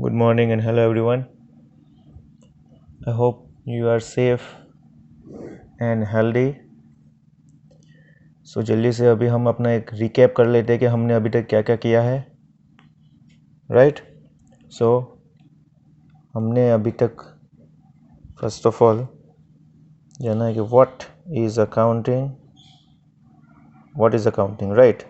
Good morning and hello everyone. I hope you are safe and healthy. So जल्दी से अभी हम अपना एक रिकैप कर लेते हैं कि हमने अभी तक क्या क्या किया है. राइट. सो हमने अभी तक फर्स्ट ऑफ ऑल जाना है कि what is accounting. Right.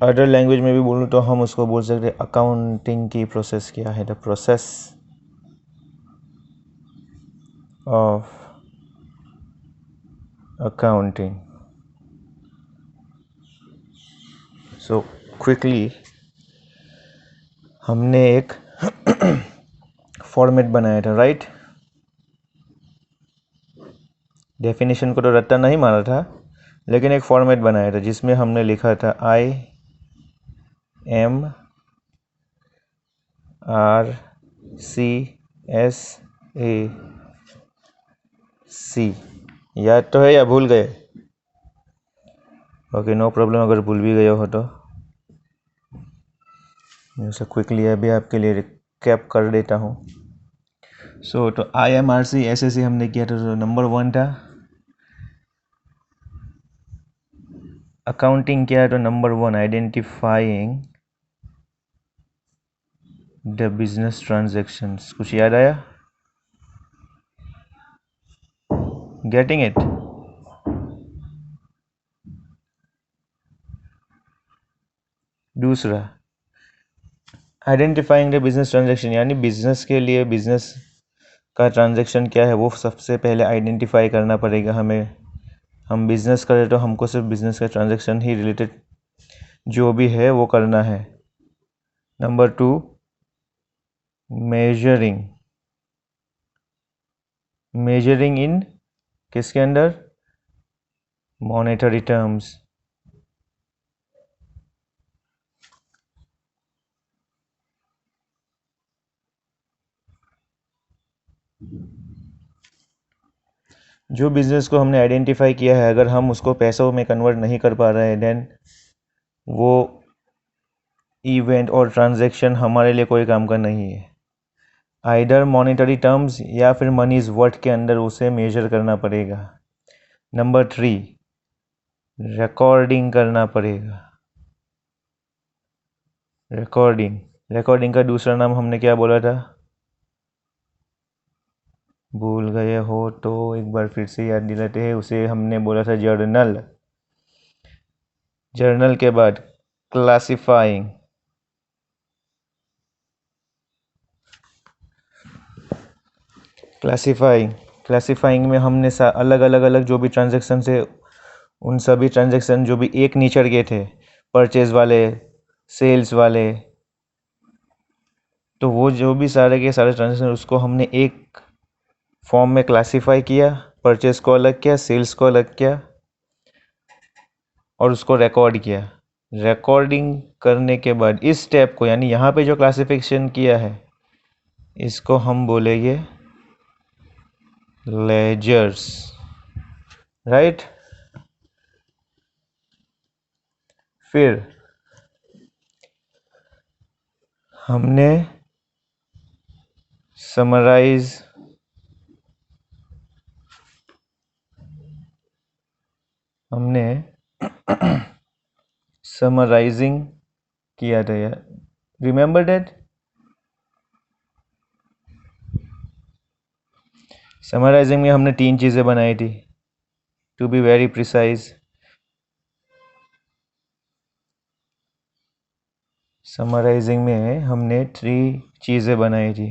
Other language में भी बोलूँ तो हम उसको बोल सकते हैं अकाउंटिंग की प्रोसेस क्या है. The process of accounting. So quickly हमने एक फॉर्मेट बनाया था. राइट. डेफिनेशन को तो रट्टा नहीं मारा था, लेकिन एक फॉर्मेट बनाया था जिसमें हमने लिखा था IMRCSAC. याद तो है या भूल गए? ओके, नो प्रॉब्लम अगर भूल भी गए हो तो मैं उसे क्विकली अभी आपके लिए रिकैप कर देता हूँ. सो तो IMRCSAC हमने किया था. तो नंबर 1 था अकाउंटिंग. क्या है? तो number 1 identifying the business transactions. कुछ याद आया? Getting it? दूसरा आइडेंटिफाइंग द बिजनेस ट्रांजैक्शन, यानी बिजनेस के लिए बिजनेस का ट्रांजैक्शन क्या है वो सबसे पहले आइडेंटिफाई करना पड़ेगा हमें. हम बिजनेस करें तो हमको सिर्फ बिजनेस का ट्रांजैक्शन ही रिलेटेड जो भी है वो करना है. नंबर 2 मेजरिंग इन किसके अंदर? Monetary terms. जो बिजनेस को हमने आइडेंटिफाई किया है, अगर हम उसको पैसों में कन्वर्ट नहीं कर पा रहे हैं, देन वो इवेंट और ट्रांजैक्शन हमारे लिए कोई काम का नहीं है. आइदर मॉनेटरी टर्म्स या फिर मनीज वर्थ के अंदर उसे मेजर करना पड़ेगा. नंबर 3 रिकॉर्डिंग करना पड़ेगा. रिकॉर्डिंग का दूसरा नाम हमने क्या बोला था? भूल गए हो तो एक बार फिर से याद दिलाते हैं. उसे हमने बोला था जर्नल के बाद क्लासिफाइंग. क्लासिफाइंग में हमने अलग अलग जो भी ट्रांजैक्शन है उन सभी ट्रांजैक्शन जो भी एक नेचर के थे, परचेज वाले, सेल्स वाले, तो वो जो भी सारे के सारे ट्रांजैक्शन उसको हमने एक फॉर्म में क्लासिफाई किया. परचेज को अलग किया, सेल्स को अलग किया और उसको रिकॉर्ड किया. रिकॉर्डिंग करने के बाद इस स्टेप को, यानी यहाँ पे जो क्लासिफिकेशन किया है, इसको हम बोलेंगे लेजर्स. राइट. फिर हमने समराइजिंग किया था यार. Remember that? समराइजिंग में हमने 3 चीज़ें बनाई थी. To be very precise, summarising में हमने 3 चीज़ें बनाई थी.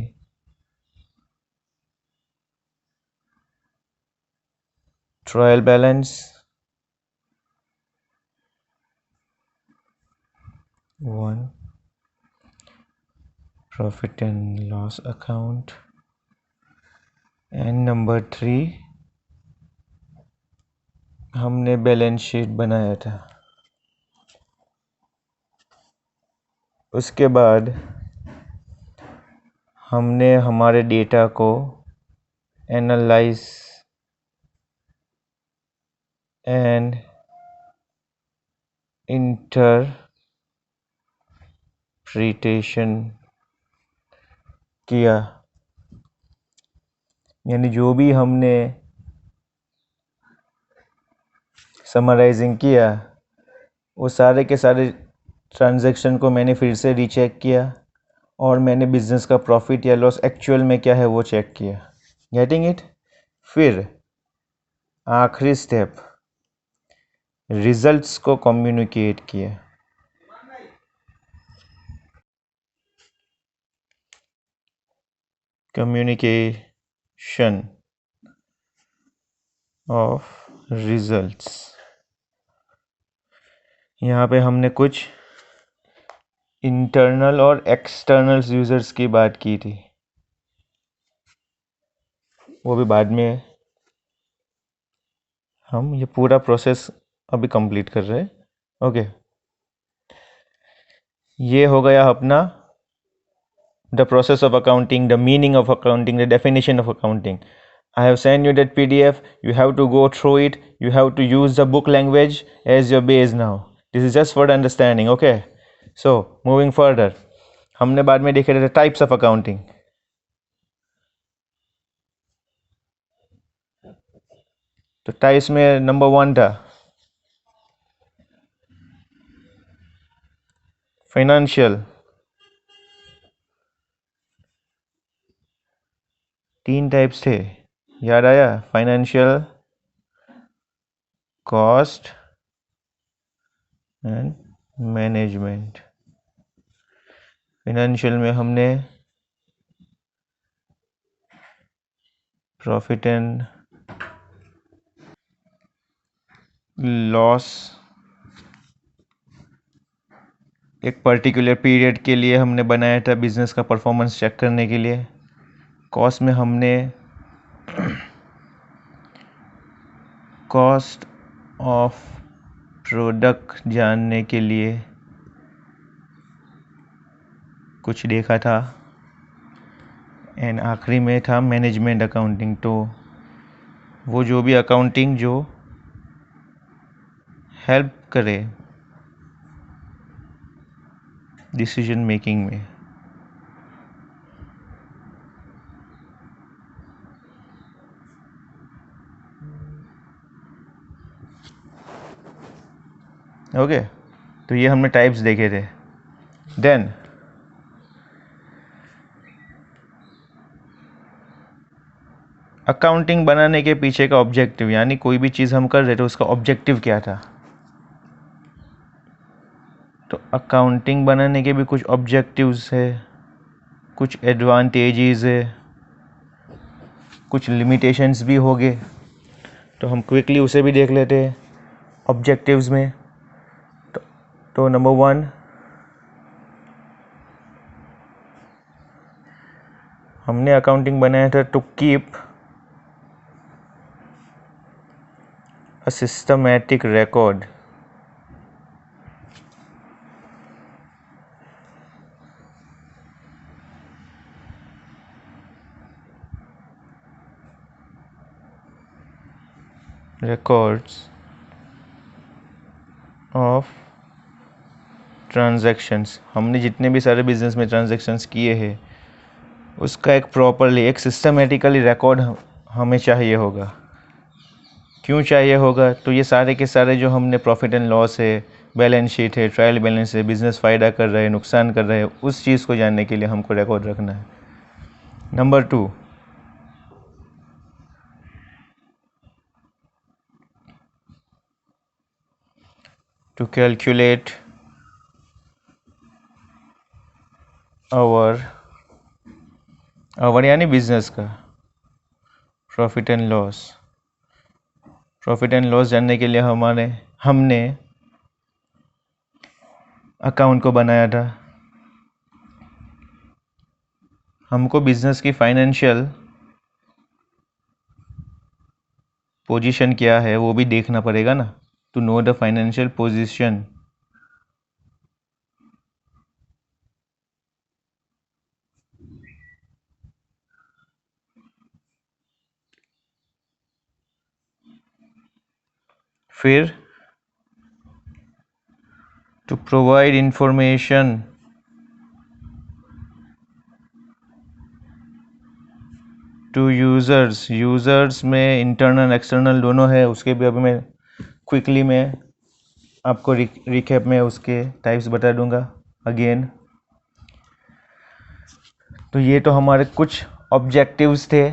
Trial balance, 1 profit and loss account, and number 3 हमने बैलेंस शीट बनाया था. उसके बाद हमने हमारे डेटा को एनालाइज एंड इंटरप्रिटेशन किया, यानी जो भी हमने समराइजिंग किया वो सारे के सारे ट्रांजैक्शन को मैंने फिर से रीचेक किया और मैंने बिजनेस का प्रॉफिट या लॉस एक्चुअल में क्या है वो चेक किया। Getting it? फिर आखिरी स्टेप, रिजल्ट्स को कम्युनिकेट किया। कम्युनिकेशन ऑफ रिजल्ट्स, यहाँ पे हमने कुछ इंटरनल और एक्सटर्नल यूजर्स की बात की थी, वो भी बाद में। हम ये पूरा प्रोसेस अभी कंप्लीट कर रहे हैं। ओके, ये हो गया अपना the process of accounting, the meaning of accounting, the definition of accounting. I have sent you that PDF. You have to go through it. You have to use the book language as your base now. This is just for the understanding, okay? So, moving further. हमने बाद में देखे थे types of accounting. तो types में number 1 था financial. 3 types थे, याद आया? Financial, cost and management. Financial में हमने प्रॉफिट एंड लॉस, एक पर्टिकुलर पीरियड के लिए हमने बनाया था बिजनेस का परफॉर्मेंस चेक करने के लिए। कॉस्ट में हमने कॉस्ट ऑफ प्रोडक्ट जानने के लिए कुछ देखा था। एंड आखिरी में था मैनेजमेंट अकाउंटिंग। तो वो जो भी अकाउंटिंग जो हेल्प करे डिसीजन मेकिंग में। ओके, तो ये हमने टाइप्स देखे थे। देन अकाउंटिंग बनाने के पीछे का ऑब्जेक्टिव, यानी कोई भी चीज़ हम कर रहे थे उसका ऑब्जेक्टिव क्या था। तो अकाउंटिंग बनाने के भी कुछ ऑब्जेक्टिव्स है, कुछ एडवांटेजेस है, कुछ लिमिटेशंस भी होंगे। तो हम क्विकली उसे भी देख लेते हैं ऑब्जेक्टिव्स में। तो नंबर 1, हमने अकाउंटिंग बनाया था to keep a systematic record records of transactions. हमने जितने भी सारे बिजनेस में ट्रांजैक्शंस किए हैं उसका एक प्रॉपरली, एक सिस्टमेटिकली रिकॉर्ड हमें चाहिए होगा। क्यों चाहिए होगा? तो ये सारे के सारे जो हमने प्रॉफिट एंड लॉस है, बैलेंस शीट है, ट्रायल बैलेंस है, बिजनेस फ़ायदा कर रहे हैं, नुकसान कर रहे हैं, उस चीज़ को जानने के लिए हमको रिकॉर्ड रखना है। नंबर 2, टू कैलकुलेट आवर यानी बिजनेस का profit and loss. Profit and loss जानने के लिए हमने अकाउंट को बनाया था। हमको बिजनेस की फाइनेंशियल पोजीशन क्या है वो भी देखना पड़ेगा ना, to know the financial position. फिर to provide information to users में इंटरनल एक्सटर्नल दोनों है, उसके भी अभी मैं क्विकली मैं आपको रिकैप में उसके टाइप्स बता दूंगा अगेन। तो ये तो हमारे कुछ ऑब्जेक्टिव्स थे।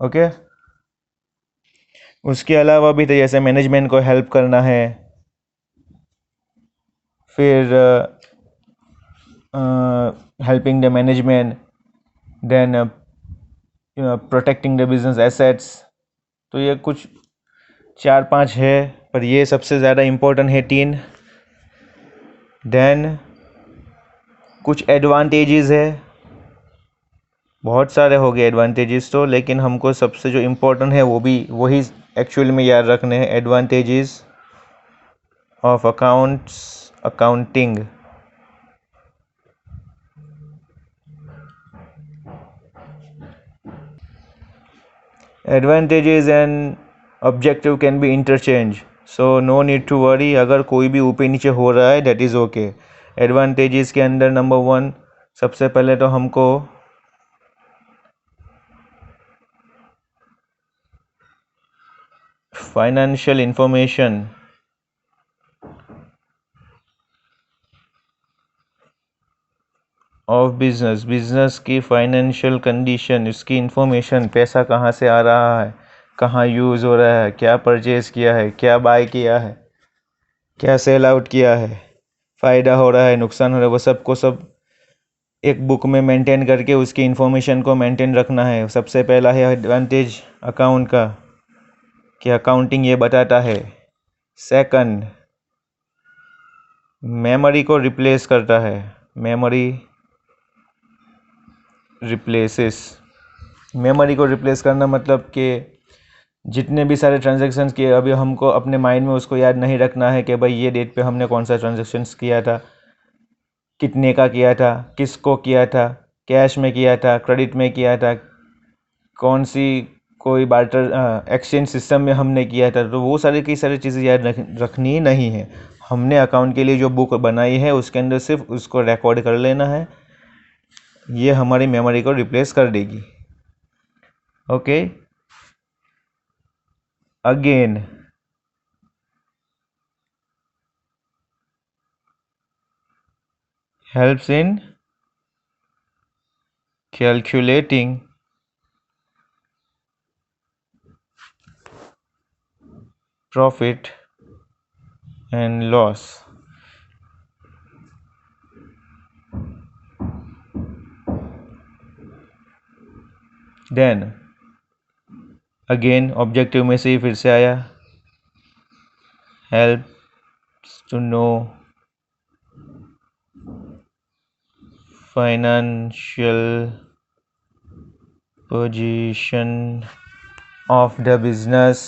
ओके, उसके अलावा भी तो जैसे मैनेजमेंट को हेल्प करना है, फिर helping the management, then protecting the business assets. तो ये कुछ 4-5 है, पर ये सबसे ज़्यादा इम्पोर्टेंट है 3। देन कुछ एडवांटेजेस है, बहुत सारे हो गए एडवांटेजेस तो, लेकिन हमको सबसे जो इम्पोर्टेंट है वही एक्चुअल में याद रखने हैं। Advantages of accounting. Advantages and objective can be interchange, so no need to worry. अगर कोई भी ऊपर नीचे हो रहा है दैट इज़ ओके। एडवांटेजेस के अंदर नंबर 1, सबसे पहले तो हमको फाइनेंशियल इंफॉर्मेशन ऑफ बिजनेस की फाइनेंशियल कंडीशन, इसकी इंफॉर्मेशन, पैसा कहाँ से आ रहा है, कहाँ यूज़ हो रहा है, क्या परचेज़ किया है, क्या बाय किया है, क्या सेल आउट किया है, फ़ायदा हो रहा है, नुकसान हो रहा है, वो सबको सब एक बुक में मेंटेन करके उसकी इंफॉर्मेशन को मेंटेन रखना है। सबसे पहला है एडवांटेज अकाउंट का, कि अकाउंटिंग ये बताता है। सेकंड, मेमोरी को रिप्लेस करता है। मेमोरी को रिप्लेस करना मतलब कि जितने भी सारे ट्रांजैक्शंस किए, अभी हमको अपने माइंड में उसको याद नहीं रखना है कि भाई ये डेट पे हमने कौन सा ट्रांजैक्शंस किया था, कितने का किया था, किसको किया था, कैश में किया था, क्रेडिट में किया था, कौन सी कोई बार्टर एक्सचेंज सिस्टम में हमने किया था। तो वो सारी की सारी चीज़ें याद रखनी नहीं है। हमने अकाउंट के लिए जो बुक बनाई है उसके अंदर सिर्फ उसको रिकॉर्ड कर लेना है, ये हमारी मेमोरी को रिप्लेस कर देगी। Okay, again helps in calculating profit and loss. Then again objective में से ही फिर से आया, helps to know financial position of the business,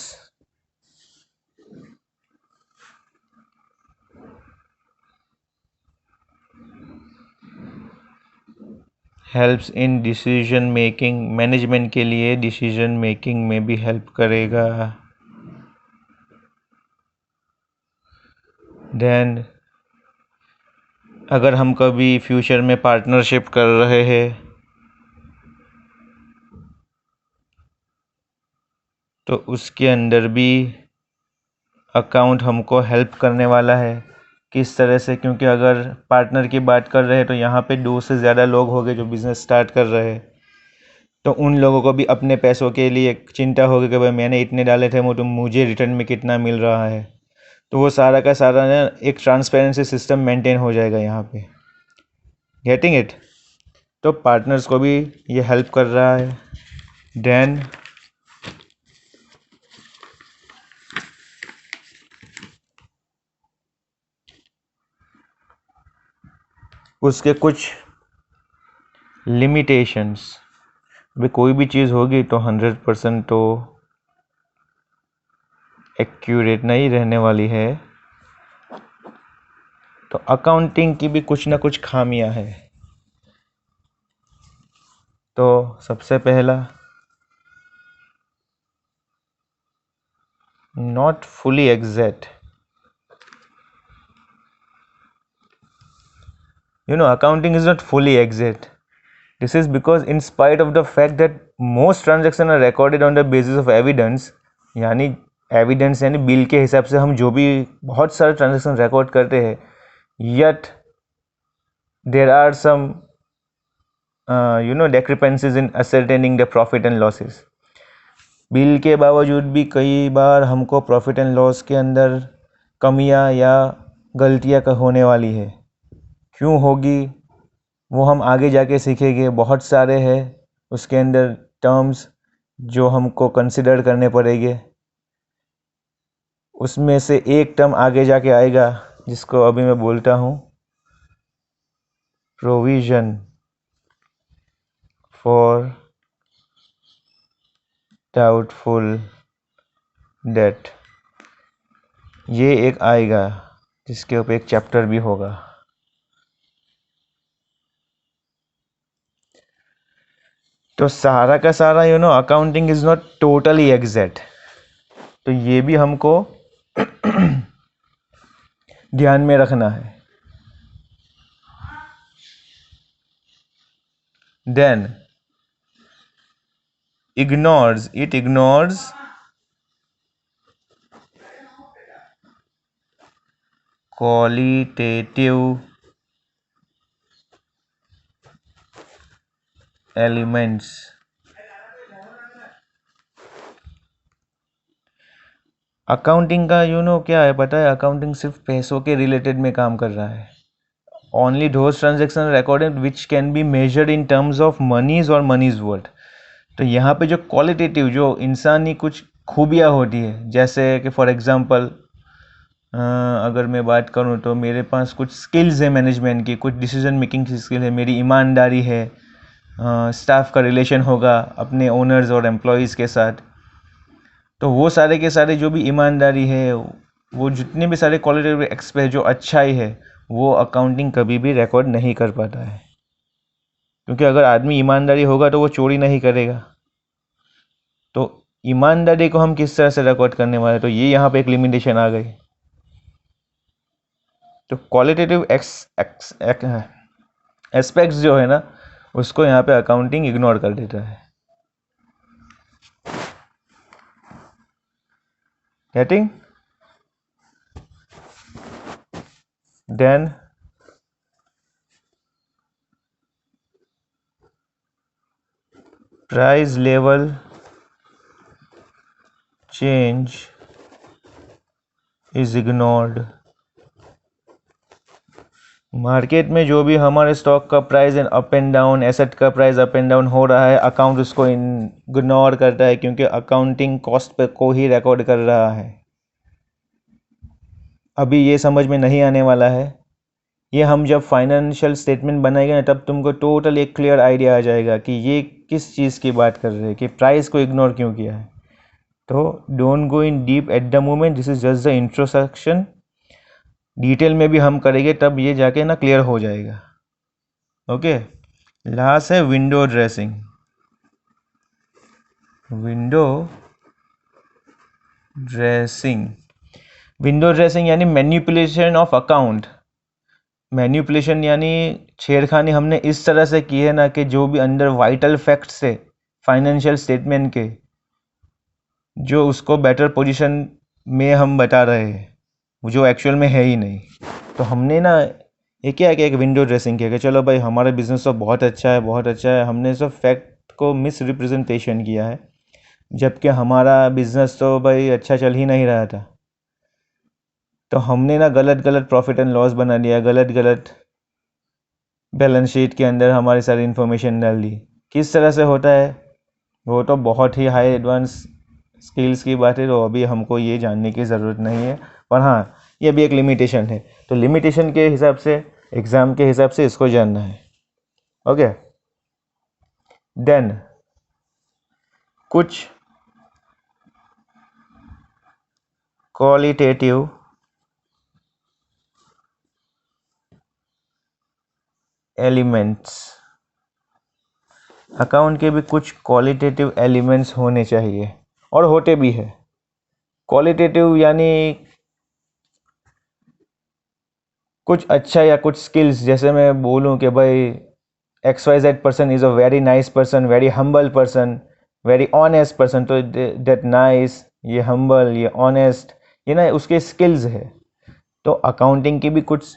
helps in decision making, management के लिए डिसीजन मेकिंग में भी हेल्प करेगा। देन अगर हम कभी फ्यूचर में पार्टनरशिप कर रहे हैं तो उसके अंदर भी अकाउंट हमको हेल्प करने वाला है। किस तरह से, क्योंकि अगर पार्टनर की बात कर रहे हैं तो यहाँ पे 2 से ज़्यादा लोग हो गए जो बिज़नेस स्टार्ट कर रहे हैं, तो उन लोगों को भी अपने पैसों के लिए चिंता होगी कि भाई मैंने इतने डाले थे, तो मुझे रिटर्न में कितना मिल रहा है। तो वो सारा का सारा ना एक ट्रांसपेरेंसी सिस्टम मेंटेन हो जाएगा यहाँ पे। Getting it? तो पार्टनर्स को भी ये हेल्प कर रहा है। देन उसके कुछ लिमिटेशंस, भी कोई भी चीज़ होगी तो 100% तो एक्यूरेट नहीं रहने वाली है। तो अकाउंटिंग की भी कुछ ना कुछ खामियां है। तो सबसे पहला, not fully exact. Accounting is not fully exact. This is because in spite of the fact that most transactions are recorded on the basis of evidence, यानी एविडेंस यानी बिल के हिसाब से हम जो भी बहुत सारे ट्रांजेक्शन रिकॉर्ड करते हैं, yet there are some discrepancies in ascertaining the profit and losses. Bill के बावजूद भी कई बार हमको प्रॉफिट एंड लॉस के अंदर कमियां या गलतियां होने वाली है. क्यों होगी वो हम आगे जाके सीखेंगे. बहुत सारे हैं उसके अंदर टर्म्स जो हमको कंसिडर करने पड़ेंगे. उसमें से एक टर्म आगे जाके आएगा जिसको अभी मैं बोलता हूँ प्रोविजन फॉर डाउटफुल डेट. ये एक आएगा जिसके ऊपर एक चैप्टर भी होगा. तो सारा का सारा accounting is not totally exact. तो ये भी हमको ध्यान में रखना है. Then ignores qualitative elements. Accounting का क्या है पता है. अकाउंटिंग सिर्फ पैसों के रिलेटेड में काम कर रहा है. Only those transaction recorded which can be measured in terms of money's और मनीज वर्थ. तो यहाँ पे जो क्वालिटेटिव जो इंसानी कुछ खूबियाँ होती है, जैसे कि फॉर एग्जांपल अगर मैं बात करूँ तो मेरे पास कुछ स्किल्स है मैनेजमेंट की, कुछ डिसीजन मेकिंग की स्किल है, मेरी ईमानदारी है, स्टाफ का रिलेशन होगा अपने ओनर्स और एम्प्लॉयज़ के साथ. तो वो सारे के सारे जो भी ईमानदारी है, वो जितने भी सारे क्वालिटेटिव एक्सपेक्ट जो अच्छाई है, वो अकाउंटिंग कभी भी रिकॉर्ड नहीं कर पाता है. क्योंकि अगर आदमी ईमानदारी होगा तो वो चोरी नहीं करेगा. तो ईमानदारी को हम किस तरह से रिकॉर्ड करने वाले, तो ये यहाँ पे एक लिमिटेशन आ गई. तो क्वालिटेटिव एस्पेक्ट्स जो है ना, उसको यहाँ पे अकाउंटिंग इग्नोर कर देता है. Getting? Then price level change is ignored. Market में जो भी हमारे स्टॉक का price up and down, asset का प्राइस अप एंड डाउन हो रहा है, अकाउंट उसको इग्नोर करता है क्योंकि अकाउंटिंग कॉस्ट पे को ही रिकॉर्ड कर रहा है. अभी ये समझ में नहीं आने वाला है. ये हम जब फाइनेंशियल स्टेटमेंट बनाएंगे ना, तब तुमको टोटल एक क्लियर आइडिया आ जाएगा कि ये किस चीज़ की बात कर रहे हैं, कि प्राइस को इग्नोर क्यों किया है. तो don't go in deep at the moment, this is just the introduction. Detail में भी हम करेंगे तब ये जाके ना क्लियर हो जाएगा. ओके. लास्ट है विंडो ड्रेसिंग. विंडो ड्रेसिंग यानी मैनिपुलेशन ऑफ अकाउंट. मैनिपुलेशन यानी छेड़खानी हमने इस तरह से की है ना कि जो भी अंदर वाइटल फैक्ट्स है फाइनेंशियल स्टेटमेंट के, जो उसको बेटर पोजीशन में हम बता रहे हैं, जो एक्चुअल में है ही नहीं. तो हमने ना ये क्या है कि एक विंडो ड्रेसिंग किया कि चलो भाई हमारा बिजनेस तो बहुत अच्छा है, बहुत अच्छा है. हमने सब फैक्ट को मिस रिप्रेजेंटेशन किया है, जबकि हमारा बिजनेस तो भाई अच्छा चल ही नहीं रहा था. तो हमने ना गलत प्रॉफिट एंड लॉस बना दिया, गलत बैलेंस शीट के अंदर हमारी सारी इन्फॉर्मेशन डाल दी. किस तरह से होता है वो तो बहुत ही हाई एडवांस स्किल्स की बात है, तो अभी हमको ये जानने की ज़रूरत नहीं है. पर हाँ, ये भी एक लिमिटेशन है. तो लिमिटेशन के हिसाब से, एग्ज़ाम के हिसाब से इसको जानना है. ओके. देन कुछ क्वालिटेटिव एलिमेंट्स. अकाउंट के भी कुछ क्वालिटेटिव एलिमेंट्स होने चाहिए और होते भी है. क्वालिटेटिव यानी कुछ अच्छा या कुछ स्किल्स, जैसे मैं बोलूँ कि भाई XYZ person is a very nice person, very humble person, very honest person, तो दैट नाइस, ये हम्बल, ये ऑनेस्ट, ये ना उसके स्किल्स है। तो अकाउंटिंग की भी कुछ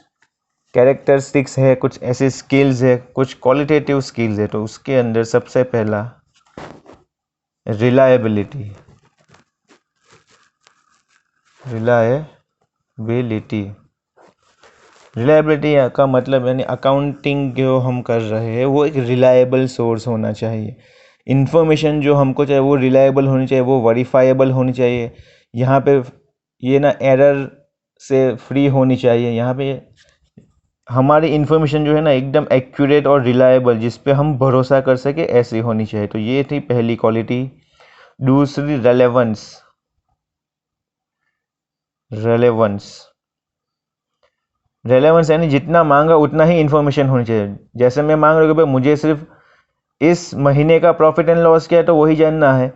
कैरेक्टरिस्टिक्स है, कुछ ऐसे स्किल्स है, कुछ क्वालिटेटिव स्किल्स है। तो उसके अंदर सबसे पहला रिलायबिलिटी। रिलायबिलिटी का मतलब यानी अकाउंटिंग जो हम कर रहे हैं वो एक रिलायबल सोर्स होना चाहिए। इन्फॉर्मेशन जो हमको चाहिए वो रिलायबल होनी चाहिए, वो वेरीफाइबल होनी चाहिए। यहाँ पे ये ना एरर से फ्री होनी चाहिए। यहाँ पे हमारी इन्फॉर्मेशन जो है ना एकदम एक्यूरेट और रिलायबल, जिस पे हम भरोसा कर सके, ऐसी होनी चाहिए। तो ये थी पहली क्वालिटी। दूसरी रेलेवेंस यानी जितना मांगा उतना ही इन्फॉर्मेशन होनी चाहिए। जैसे मैं मांग रहा हूँ कि भाई मुझे सिर्फ इस महीने का प्रॉफिट एंड लॉस क्या है तो वही जानना है,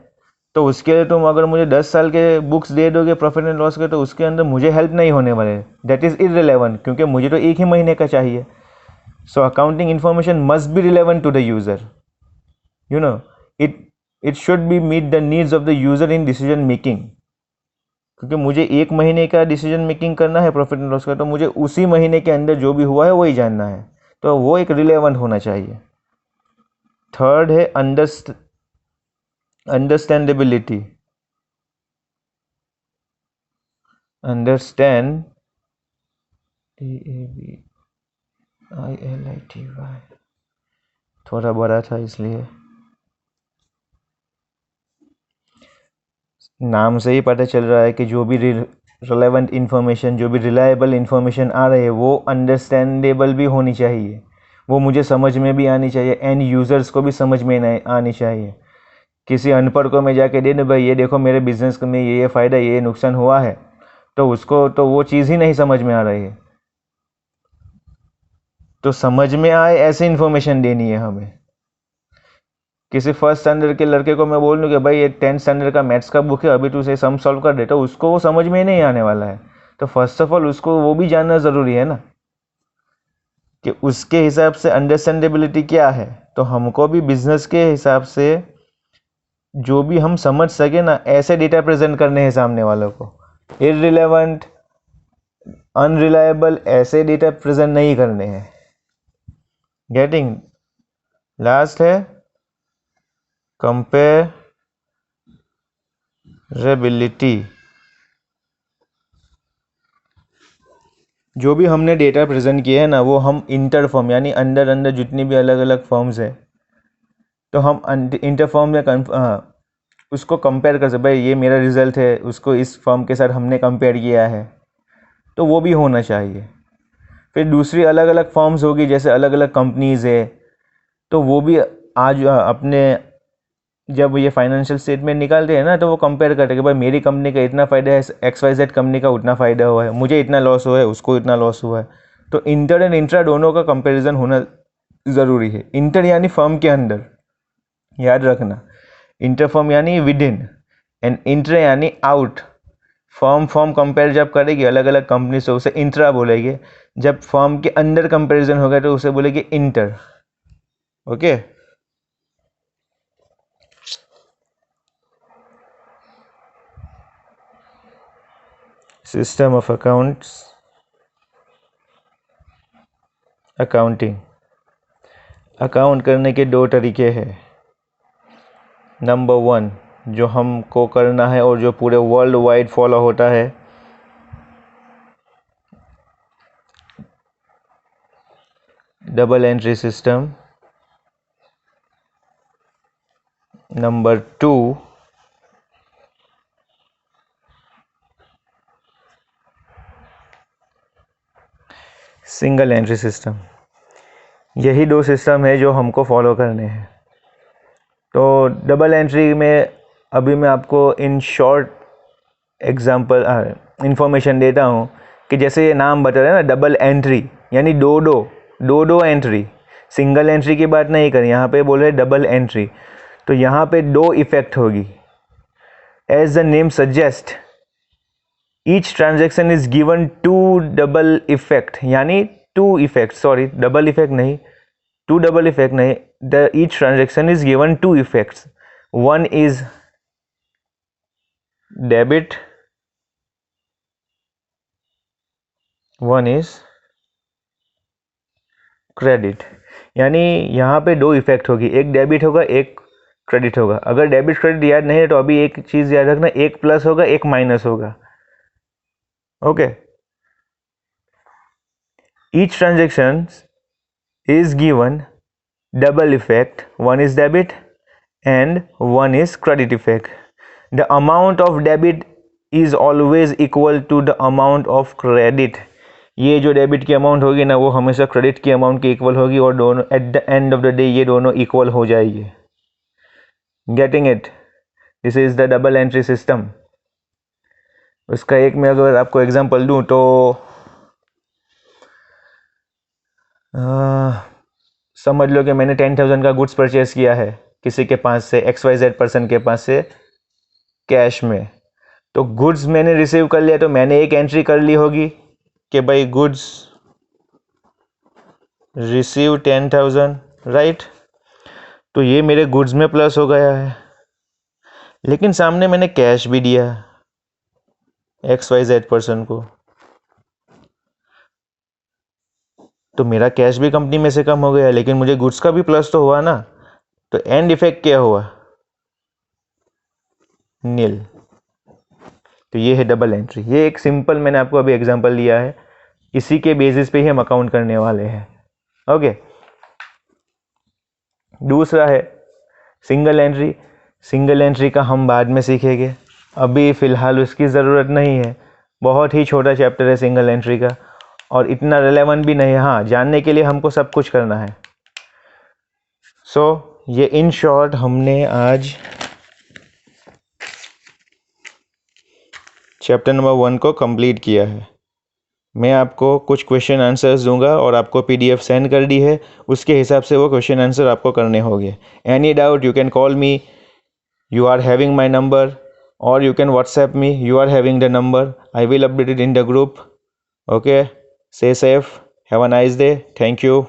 तो उसके लिए तुम अगर मुझे 10 साल के बुक्स दे दोगे प्रॉफिट एंड लॉस के, तो उसके अंदर मुझे हेल्प नहीं होने वाले। दैट इज़ इररिलेवेंट, क्योंकि मुझे तो एक ही महीने का चाहिए। So accounting information must be relevant to the user, you know, it should be meet the needs of the user in decision making. क्योंकि मुझे एक महीने का डिसीजन मेकिंग करना है प्रॉफिट एंड लॉस का, तो मुझे उसी महीने के अंदर जो भी हुआ है वही जानना है, तो वो एक रिलेवेंट होना चाहिए। थर्ड है अंडरस्टैंडेबिलिटी। ABILITY, थोड़ा बड़ा था इसलिए नाम से ही पता चल रहा है कि जो भी रिलेवेंट इन्फॉर्मेशन, जो भी रिलायबल इन्फॉर्मेशन आ रही है वो अंडरस्टैंडेबल भी होनी चाहिए, वो मुझे समझ में भी आनी चाहिए, एंड यूज़र्स को भी समझ में आनी चाहिए। किसी अनपढ़ को मैं जाके दे दूँ भाई ये देखो मेरे बिजनेस में ये फ़ायदा, ये नुकसान हुआ है, तो उसको तो वो चीज़ ही नहीं समझ में आ रही है। तो समझ में आए ऐसे इन्फॉर्मेशन देनी है हमें। किसी फर्स्ट स्टैंडर्ड के लड़के को मैं बोल दूँ कि भाई ये 10th स्टैंडर्ड का मैथ्स का बुक है, अभी तू इसे सम सॉल्व कर दे, तो उसको वो समझ में ही नहीं आने वाला है। तो फर्स्ट ऑफ ऑल उसको वो भी जानना ज़रूरी है ना कि उसके हिसाब से अंडरस्टैंडेबिलिटी क्या है। तो हमको भी बिजनेस के हिसाब से जो भी हम समझ सके ना, ऐसे डेटा प्रेजेंट करने हैं सामने वालों को। इररिलेवेंट, अनरिलायबल ऐसे डेटा प्रेजेंट नहीं करने हैं। गेटिंग? लास्ट है कंपेरेबिलिटी। जो भी हमने डेटा प्रेजेंट किया है ना, वो हम इंटर फॉर्म यानी अंदर जितनी भी अलग अलग फॉर्म्स है, तो हम इंटर फॉर्म में उसको कंपेयर कर सकते। भाई ये मेरा रिजल्ट है, उसको इस फॉर्म के साथ हमने कंपेयर किया है, तो वो भी होना चाहिए। फिर दूसरी अलग अलग फॉर्म्स होगी, जैसे अलग अलग कंपनीज़ है, तो वो भी आज अपने जब ये फाइनेंशियल स्टेटमेंट निकालते हैं ना, तो वो कंपेयर करते हैं कि भाई मेरी कंपनी का इतना फ़ायदा है, XYZ कंपनी का उतना फ़ायदा हुआ है, मुझे इतना लॉस हुआ है, उसको इतना लॉस हुआ है। तो इंटर एंड इंट्रा दोनों का कंपैरिजन होना ज़रूरी है। इंटर यानी फर्म के अंदर, याद रखना, इंटर फर्म यानी विद इन, एंड इंटर यानी आउट। फर्म कंपेयर जब करेगी अलग अलग कंपनी से, उसे इंट्रा बोलेंगे। जब फर्म के अंदर कंपैरिजन होगा तो उसे बोलेंगे inter. Okay. System of accounting. Account करने के दो तरीके हैं। नंबर 1 जो हमको करना है और जो पूरे वर्ल्ड वाइड फॉलो होता है, double entry system. Number 2 single entry system. यही दो सिस्टम है जो हमको फॉलो करने हैं। तो डबल एंट्री में अभी मैं आपको इन शॉर्ट एग्जांपल इंफॉर्मेशन देता हूँ कि जैसे ये नाम बता रहे हैं ना, डबल एंट्री यानी दो एंट्री। सिंगल एंट्री की बात नहीं करें, यहाँ पे बोल रहे डबल एंट्री। तो यहाँ पे दो इफेक्ट होगी। As the name suggest, each transaction is given two double effect, यानी two effect, sorry double effect नहीं, टू डबल इफेक्ट नहीं, the each transaction is given two effects, one is debit, one is credit. यानी यहाँ पे दो effect होगी, एक debit होगा एक क्रेडिट होगा। अगर डेबिट क्रेडिट याद नहीं है तो अभी एक चीज याद रखना, एक प्लस होगा एक माइनस होगा। Okay, each transaction is given double effect, one is debit and one is credit effect. The amount of debit is always equal to the amount of credit. ये जो डेबिट की अमाउंट होगी ना वो हमेशा क्रेडिट की amount के equal होगी, और दोनों at the end of the day ये दोनों इक्वल हो जाएगी। Getting it? This is the double entry system. उसका एक मैं अगर आपको एग्जांपल दूं तो समझ लो कि मैंने 10,000 का गुड्स परचेस किया है किसी के पास से, XYZ पर्सन के पास से कैश में। तो गुड्स मैंने रिसीव कर लिया तो मैंने एक एंट्री कर ली होगी कि भाई गुड्स रिसीव 10,000, राइट। तो ये मेरे गुड्स में प्लस हो गया है, लेकिन सामने मैंने कैश भी दिया XYZ पर्सन को, तो मेरा कैश भी कंपनी में से कम हो गया, लेकिन मुझे गुड्स का भी प्लस तो हुआ ना। तो एंड इफेक्ट क्या हुआ? नील। तो ये है डबल एंट्री। ये एक सिंपल मैंने आपको अभी एग्जांपल दिया है, इसी के बेसिस पे ही हम अकाउंट करने वाले हैं। ओके, दूसरा है सिंगल एंट्री। सिंगल एंट्री का हम बाद में सीखेंगे, अभी फिलहाल उसकी ज़रूरत नहीं है। बहुत ही छोटा चैप्टर है सिंगल एंट्री का, और इतना रिलेवेंट भी नहीं है। हाँ, जानने के लिए हमको सब कुछ करना है। सो ये इन शॉर्ट हमने आज चैप्टर नंबर 1 को कंप्लीट किया है। मैं आपको कुछ क्वेश्चन आंसर्स दूंगा और आपको PDF सेंड कर दी है, उसके हिसाब से वो क्वेश्चन आंसर आपको करने होंगे। Any doubt you can call me, you are having my number, or you can WhatsApp me, you are having the number, I will update it in the group. Okay, stay safe, have a nice day, thank you.